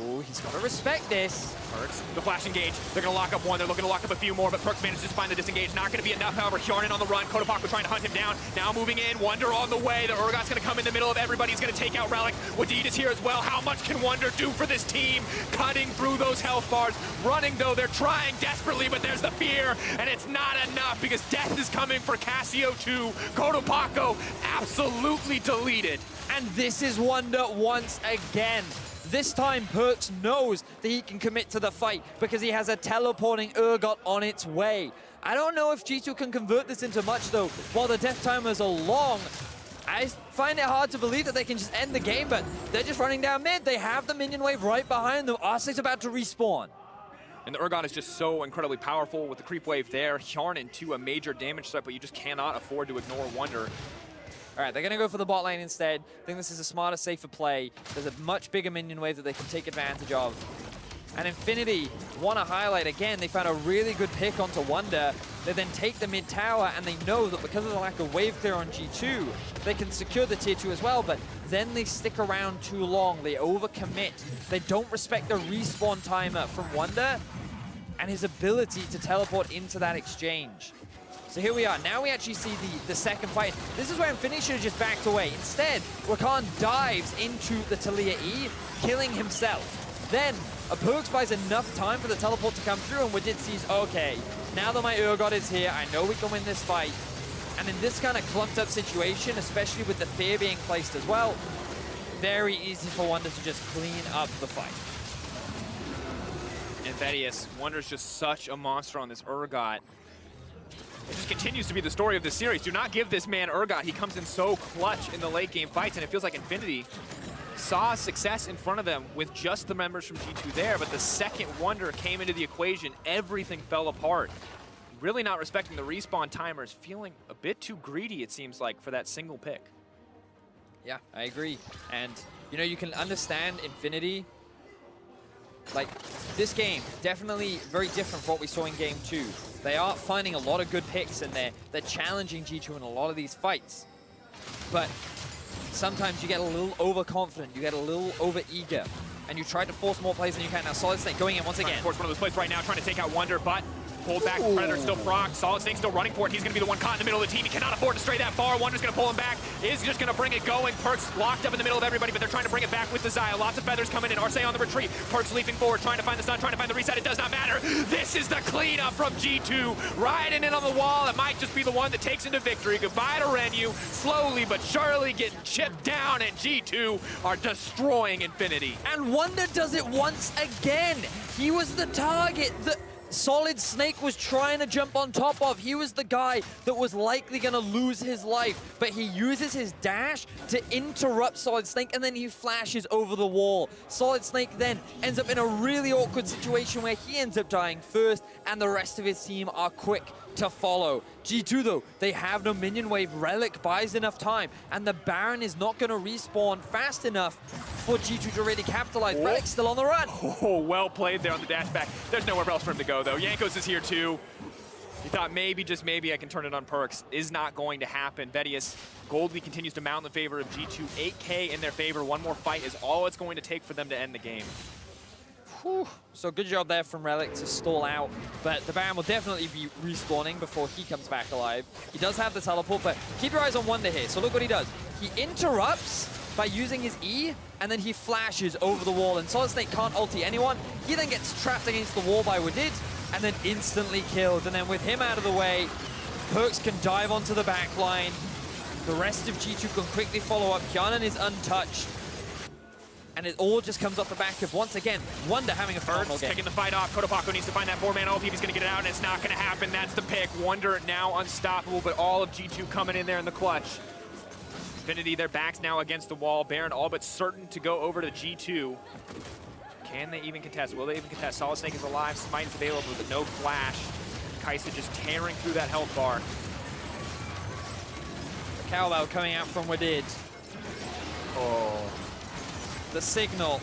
Ooh, he's got to respect this. Perkz, the flash engage. They're going to lock up one. They're looking to lock up a few more, but Perkz manages to find the disengage. Not going to be enough, however. Hjarnan on the run. Kotopak trying to hunt him down. Now moving in. Wonder on the way. The Urgot's going to come in the middle of everybody. He's going to take out Relic. Wadid is here as well. How much can Wonder do for this team? Cutting through those health bars. Running, though. They're trying desperately, but there's the fear, and it's not enough because death is coming for Cassio too. Kotopak absolutely deleted. And this is Wonder once again. This time, Perkz knows that he can commit to the fight because he has a teleporting Urgot on its way. I don't know if G2 can convert this into much, though. While the death timers are long, I find it hard to believe that they can just end the game, but they're just running down mid. They have the minion wave right behind them. Arc's about to respawn. And the Urgot is just so incredibly powerful with the creep wave there. Hjarnan to a major damage threat, but you just cannot afford to ignore Wonder. All right, they're going to go for the bot lane instead. I think this is a smarter, safer play. There's a much bigger minion wave that they can take advantage of. And Infinity want to highlight, again, they found a really good pick onto Wonder. They then take the mid tower, and they know that because of the lack of wave clear on G2, they can secure the tier 2 as well, but then they stick around too long. They overcommit. They don't respect the respawn timer from Wonder and his ability to teleport into that exchange. So here we are. Now we actually see the second fight. This is where Infinity should have just backed away. Instead, Rakan dives into the Taliyah E, killing himself. Then, Perkz buys enough time for the teleport to come through, and Wadid sees, okay, now that my Urgot is here, I know we can win this fight. And in this kind of clumped up situation, especially with the fear being placed as well, very easy for Wonder to just clean up the fight. And Vedius, Wonder's just such a monster on this Urgot. It just continues to be the story of this series. Do not give this man Urgot. He comes in so clutch in the late game fights, and it feels like Infinity saw success in front of them with just the members from G2 there, but the second Wonder came into the equation, everything fell apart. Really not respecting the respawn timers, feeling a bit too greedy, it seems like, for that single pick. Yeah, I agree. And, you know, you can understand Infinity. Like, this game, definitely very different from what we saw in Game 2. They are finding a lot of good picks, and they're challenging G2 in a lot of these fights. But sometimes you get a little overconfident, you get a little over-eager, and you try to force more plays than you can. Now, Solid Snake going in once again. Of course, one of those plays right now, trying to take out Wonder, but pulled back. Predator still proc. Solid Snake still running for it. He's going to be the one caught in the middle of the team. He cannot afford to stray that far. Wonder's going to pull him back. Is just going to bring it going. Perkz locked up in the middle of everybody, but they're trying to bring it back with the Xayah. Lots of feathers coming in. Arce on the retreat. Perkz leaping forward, trying to find the stun, trying to find the reset. It does not matter. This is the cleanup from G2. Riding in on the wall. It might just be the one that takes into victory. Goodbye to Renu. Slowly but surely getting chipped down, and G2 are destroying Infinity. And Wonder does it once again. He was the target that Solid Snake was trying to jump on top of. He was the guy that was likely going to lose his life, but he uses his dash to interrupt Solid Snake, and then he flashes over the wall. Solid Snake then ends up in a really awkward situation where he ends up dying first, and the rest of his team are quick to follow. G2 though, they have no minion wave. Relic buys enough time, and the Baron is not going to respawn fast enough for G2 to really capitalize. Oh. Relic's still on the run. Oh, well played there on the dash back. There's nowhere else for him to go though. Jankos is here too. He thought maybe, just maybe, I can turn it on Perkz. Is not going to happen. Vedius, Goldie continues to mount in favor of G2. 8K in their favor. One more fight is all it's going to take for them to end the game. Whew. So good job there from Relic to stall out, but the Baron will definitely be respawning before he comes back alive. He does have the teleport, but keep your eyes on Wonder here. So look what he does. He interrupts by using his E, and then he flashes over the wall, and Solid Snake can't ulti anyone. He then gets trapped against the wall by Wadid, and then instantly killed. And then with him out of the way, Perkz can dive onto the back line. The rest of G2 can quickly follow up. Hjarnan is untouched. And it all just comes off the back of, once again, Wonder having a phenomenal game. Taking the fight off. Kotopaco needs to find that 4-man ult. He's going to get it out, and it's not going to happen. That's the pick. Wonder now unstoppable, but all of G2 coming in there in the clutch. Infinity, their backs now against the wall. Baron all but certain to go over to G2. Can they even contest? Will they even contest? Solid Snake is alive. Smite is available, but no flash. Kai'Sa just tearing through that health bar. The cowbell coming out from Wadid. Oh. The signal.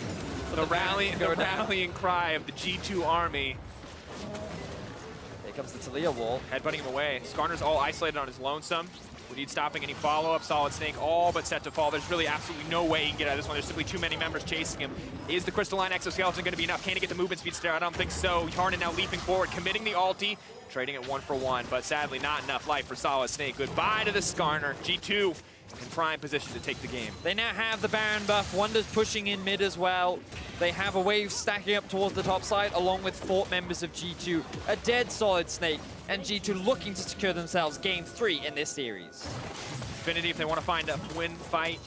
The rallying cry of the G2 army. Here comes the Talia wall. Headbutting him away. Skarner's all isolated on his lonesome. We need stopping any follow-up. Solid Snake all but set to fall. There's really absolutely no way he can get out of this one. There's simply too many members chasing him. Is the Crystalline Exoskeleton going to be enough? Can he get the movement speed still? I don't think so. Harden now leaping forward, committing the ulti, trading it 1-for-1, but sadly not enough life for Solid Snake. Goodbye to the Skarner. G2 in prime position to take the game. They now have the Baron buff. Wonder's pushing in mid as well. They have a wave stacking up towards the top side, along with 4 members of G2. A dead Solid Snake, and G2 looking to secure themselves game 3 in this series. Infinity, if they want to find a win fight,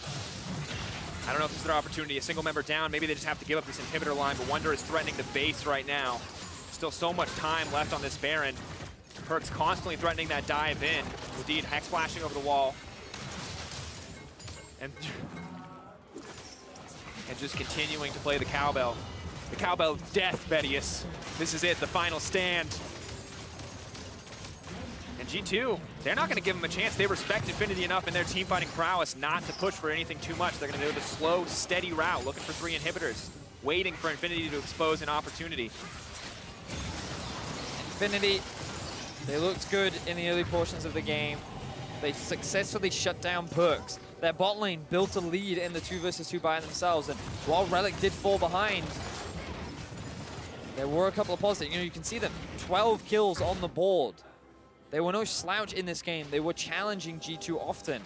I don't know if this is their opportunity. A single member down, maybe they just have to give up this inhibitor line, but Wonder is threatening the base right now. Still so much time left on this Baron. Perkz constantly threatening that dive in. Indeed, Hex flashing over the wall. And just continuing to play the cowbell. The cowbell of death, Betius. This is it, the final stand. And G2, they're not going to give him a chance. They respect Infinity enough in their team fighting prowess not to push for anything too much. They're going to do the slow, steady route, looking for 3 inhibitors, waiting for Infinity to expose an opportunity. Infinity, they looked good in the early portions of the game. They successfully shut down Perkz. Their bot lane built a lead in the 2 versus 2 by themselves, and while Relic did fall behind, there were a couple of positives. You know, you can see them, 12 kills on the board. They were no slouch in this game. They were challenging G2 often.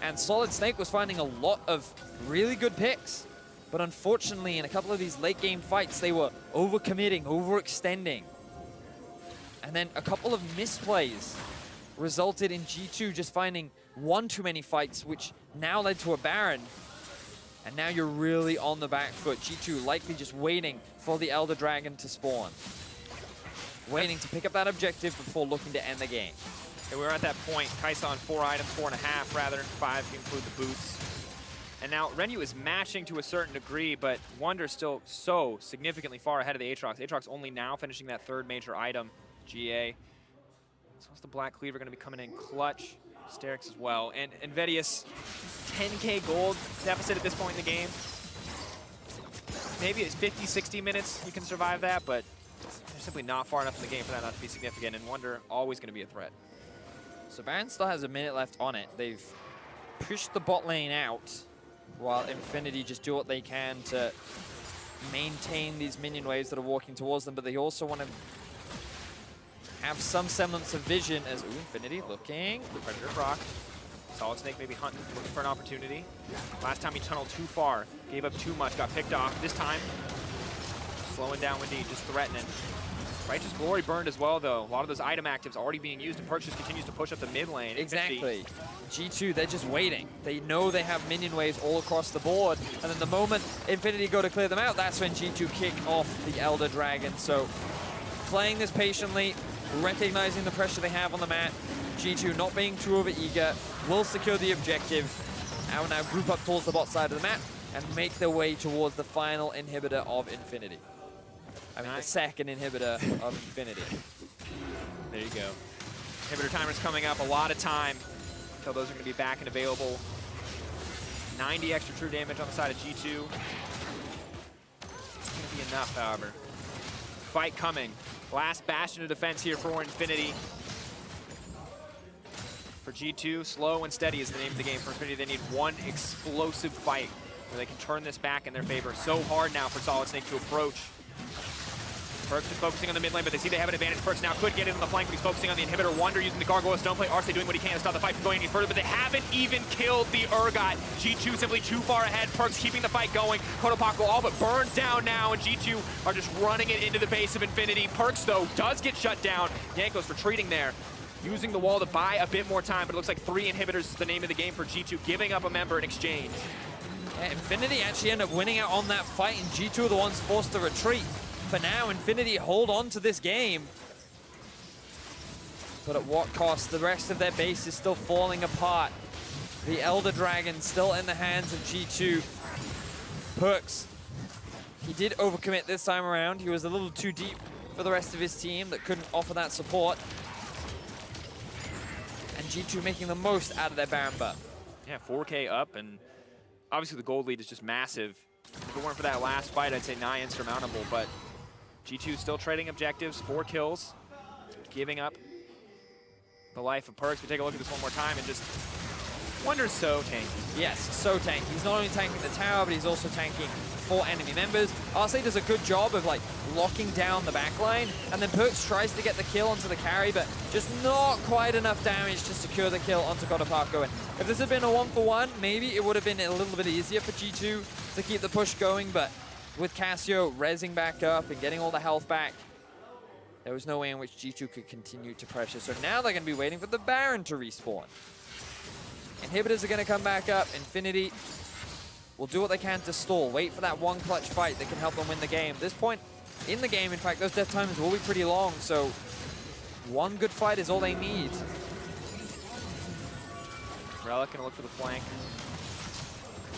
And Solid Snake was finding a lot of really good picks. But unfortunately, in a couple of these late game fights, they were overcommitting, overextending. And then a couple of misplays resulted in G2 just finding one too many fights, which now led to a Baron. And now you're really on the back foot. G2 likely just waiting for the Elder Dragon to spawn. Waiting to pick up that objective before looking to end the game. And we're at that point. Kai'Sa on 4 items, 4.5 rather, 5 if you include the boots. And now Renyu is mashing to a certain degree, but Wonder's still so significantly far ahead of the Aatrox. Aatrox only now finishing that 3rd major item, GA. So what's the Black Cleaver going to be coming in clutch? Sterix as well. And Vedius, 10K gold deficit at this point in the game. Maybe it's 50, 60 minutes you can survive that, but they're simply not far enough in the game for that not to be significant, and Wonder always going to be a threat. So Baron still has a minute left on it. They've pushed the bot lane out while Infinity just do what they can to maintain these minion waves that are walking towards them, but they also want to have some semblance of vision as Infinity looking. Predator Proc. Solid Snake maybe hunting, looking for an opportunity. Last time he tunneled too far, gave up too much, got picked off. This time, slowing down Indeed, just threatening. Righteous Glory burned as well, though. A lot of those item actives already being used, and Perkz just continues to push up the mid lane. Exactly. G2, they're just waiting. They know they have minion waves all across the board, and then the moment Infinity go to clear them out, that's when G2 kick off the Elder Dragon. So playing this patiently, recognizing the pressure they have on the map, G2 not being too over-eager, will secure the objective, and will now group up towards the bot side of the map and make their way towards the final inhibitor of Infinity. I mean, the second inhibitor of Infinity. There you go. Inhibitor timer's coming up, a lot of time until those are going to be back and available. 90 extra true damage on the side of G2. It's going to be enough, however. Fight coming. Last bastion of defense here for Infinity. For G2, slow and steady is the name of the game. For Infinity, they need one explosive fight where they can turn this back in their favor. So hard now for Solid Snake to approach. Perkz is focusing on the mid lane, but they see they have an advantage. Perkz now could get in on the flank, but he's focusing on the inhibitor. Wonder using the Gargoyle Stone Plate. Arce doing what he can to stop the fight from going any further, but they haven't even killed the Urgot. G2 simply too far ahead. Perkz keeping the fight going. Kotopaco all but burned down now, and G2 are just running it into the base of Infinity. Perkz, though, does get shut down. Jankos retreating there, using the wall to buy a bit more time, but it looks like 3 inhibitors is the name of the game for G2, giving up a member in exchange. Yeah, Infinity actually end up winning out on that fight, and G2 are the ones forced to retreat. For now, Infinity hold on to this game. But at what cost? The rest of their base is still falling apart. The Elder Dragon still in the hands of G2. Perkz, he did overcommit this time around. He was a little too deep for the rest of his team that couldn't offer that support. And G2 making the most out of their Baron buff. Yeah, 4K up, and obviously the gold lead is just massive. If it weren't for that last fight, I'd say nigh insurmountable, but G2 still trading objectives, 4 kills, giving up the life of Perkz. We take a look at this one more time and just Wonder's so tanky. Yes, so tanky. He's not only tanking the tower, but he's also tanking 4 enemy members. RC does a good job of like locking down the backline, and then Perkz tries to get the kill onto the carry, but just not quite enough damage to secure the kill onto Kotopaku. And if this had been a 1-for-1, maybe it would have been a little bit easier for G2 to keep the push going, but with Cassio rezzing back up and getting all the health back, there was no way in which G2 could continue to pressure. So now they're going to be waiting for the Baron to respawn. Inhibitors are going to come back up. Infinity will do what they can to stall. Wait for that one clutch fight that can help them win the game. At this point in the game, in fact, those death times will be pretty long. So one good fight is all they need. Relic going to look for the flank.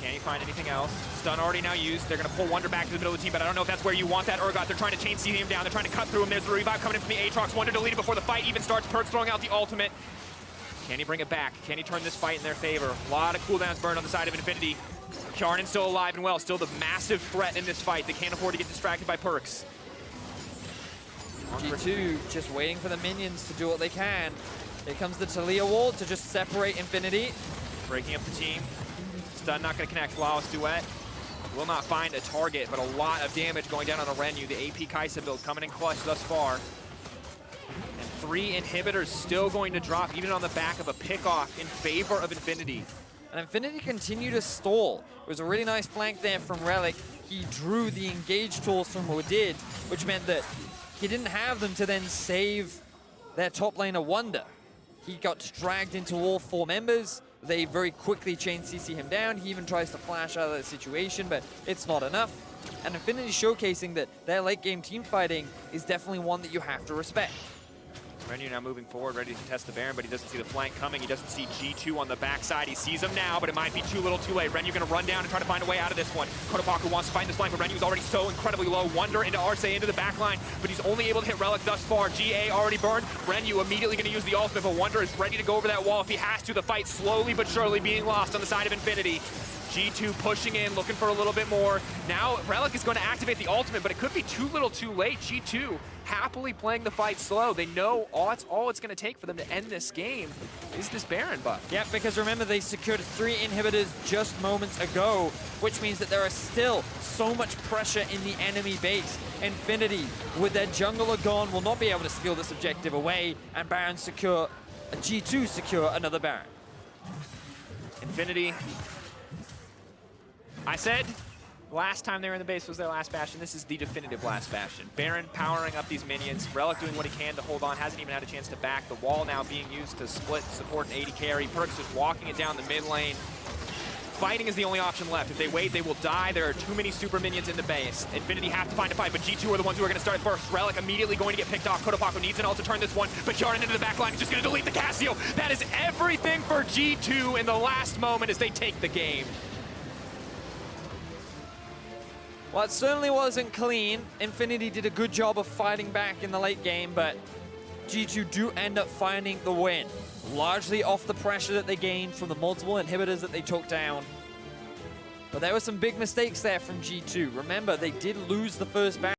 Can he find anything else? Stun already now used. They're going to pull Wonder back to the middle of the team, but I don't know if that's where you want that Urgot. They're trying to chain him down. They're trying to cut through him. There's the revive coming in from the Aatrox. Wonder deleted before the fight even starts. Perkz throwing out the ultimate. Can he bring it back? Can he turn this fight in their favor? A lot of cooldowns burned on the side of Infinity. Kjarnan still alive and well, still the massive threat in this fight. They can't afford to get distracted by Perkz. G2 just waiting for the minions to do what they can. Here comes the Talia wall to just separate Infinity. Breaking up the team. Stun not going to connect. Flawless Duet will not find a target, but a lot of damage going down on the Renu. The AP Kai'Sa build coming in clutch thus far. And 3 inhibitors still going to drop, even on the back of a pick-off in favor of Infinity. And Infinity continue to stall. It was a really nice flank there from Relic. He drew the engage tools from Wadid, which meant that he didn't have them to then save their top laner Wonder. He got dragged into all 4 members. They very quickly chain CC him down. He even tries to flash out of that situation, but it's not enough. And Infinity showcasing that their late game team fighting is definitely one that you have to respect. Renu now moving forward, ready to test the Baron, but he doesn't see the flank coming. He doesn't see G2 on the backside. He sees him now, but it might be too little too late. Renu going to run down and try to find a way out of this one. Kotopaku wants to find this flank, but Renu's already so incredibly low. Wonder into Arce into the backline, but he's only able to hit Relic thus far. GA already burned. Renu immediately going to use the ultimate, but Wonder is ready to go over that wall if he has to. The fight slowly but surely being lost on the side of Infinity. G2 pushing in, looking for a little bit more. Now Relic is going to activate the ultimate, but it could be too little too late. G2 happily playing the fight slow. They know all it's going to take for them to end this game is this Baron buff. Yeah, because remember, they secured 3 inhibitors just moments ago, which means that there is still so much pressure in the enemy base. Infinity, with their jungler gone, will not be able to steal this objective away, and Baron secure, G2 secure another Baron. Infinity, I said last time they were in the base was their last bastion. This is the definitive last bastion. Baron powering up these minions. Relic doing what he can to hold on. Hasn't even had a chance to back. The wall now being used to split, support an 80 carry. Perkz just walking it down the mid lane. Fighting is the only option left. If they wait, they will die. There are too many super minions in the base. Infinity have to find a fight, but G2 are the ones who are going to start first. Relic immediately going to get picked off. Kotopaku needs an ult to turn this one, but Kjarnan into the back line is just going to delete the Cassio. That is everything for G2 in the last moment as they take the game. Well, it certainly wasn't clean. Infinity did a good job of fighting back in the late game, but G2 do end up finding the win, largely off the pressure that they gained from the multiple inhibitors that they took down. But there were some big mistakes there from G2. Remember, they did lose the first battle.